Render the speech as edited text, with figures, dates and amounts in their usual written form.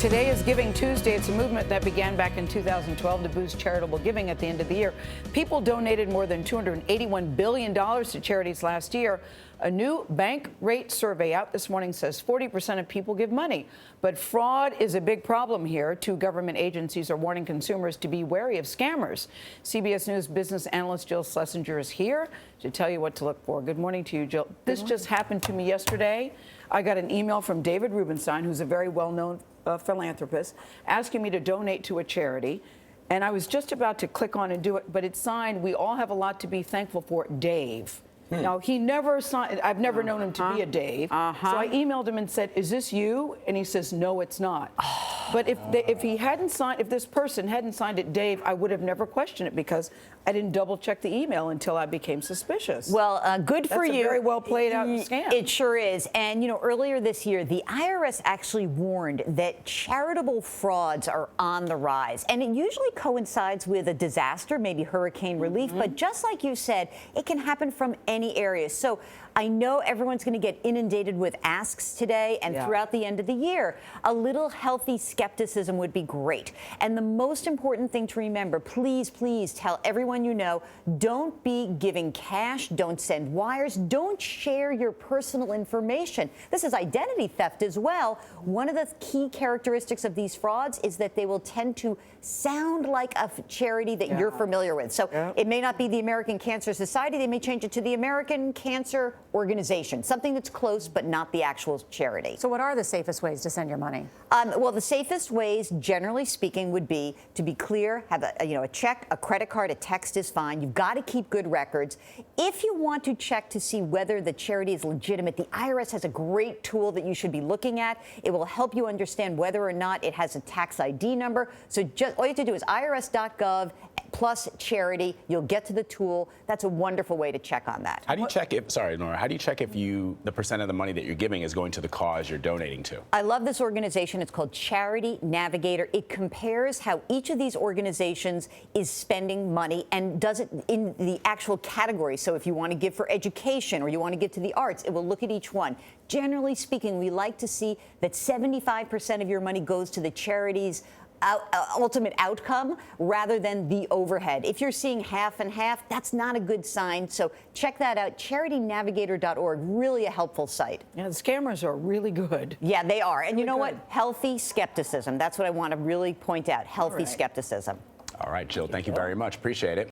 Today is Giving Tuesday. It's a movement that began back in 2012 to boost charitable giving at the end of the year. People donated more than $281 billion to charities last year. A new bank rate survey out this morning says 40% of people give money. But fraud is a big problem here. Two government agencies are warning consumers to be wary of scammers. CBS News business analyst Jill Schlesinger is here to tell you what to look for. Good morning to you, Jill. This just happened to me yesterday. I got an email from David Rubenstein, who's a very well-known philanthropist, asking me to donate to a charity. And I was just about to click on and do it, but it's signed, "We all have a lot to be thankful for, Dave." Now, he never signed, I've never known him to be a Dave. So I emailed him and said, "Is this you?" And he says, "No, it's not." But if he hadn't signed, if this person hadn't signed it, Dave, I would have never questioned it because I didn't double check the email until I became suspicious. Well, good for you. That's a very well played out scam. It sure is. And, you know, earlier this year, the IRS actually warned that charitable frauds are on the rise. And it usually coincides with a disaster, maybe hurricane relief. But just like you said, it can happen from any area. So I know everyone's going to get inundated with asks today and throughout the end of the year. A little healthy skepticism would be great. And the most important thing to remember, please, please tell everyone you know, don't be giving cash, don't send wires, don't share your personal information. This is identity theft as well. One of the key characteristics of these frauds is that they will tend to sound like a charity that you're familiar with. So it may not be the American Cancer Society, they may change it to the American Cancer Organization, something that's close but not the actual charity. So what are the safest ways to send your money? Well, the safest ways, generally speaking, would be to be clear, have a check, a credit card, a text is fine. You've got to keep good records. If you want to check to see whether the charity is legitimate, the IRS has a great tool that you should be looking at. It will help you understand whether or not it has a tax ID number. So just all you have to do is irs.gov plus charity. You'll get to the tool. That's a wonderful way to check on that. How do you check if, sorry, Norah, how do you check if the percent of the money that you're giving is going to the cause you're donating to? I love this organization. It's called Charity Navigator. It compares how each of these organizations is spending money and does it in the actual category. So if you want to give for education or you want to give to the arts, it will look at each one. Generally speaking, we like to see that 75% of your money goes to the charities ultimate outcome rather than the overhead. If you're seeing half and half, that's not a good sign. So check that out. CharityNavigator.org, really a helpful site. Yeah, the scammers are really good. Yeah, they are. And you know what? Healthy skepticism. That's what I want to really point out. Healthy skepticism. All right, Jill, thank you very much. Appreciate it.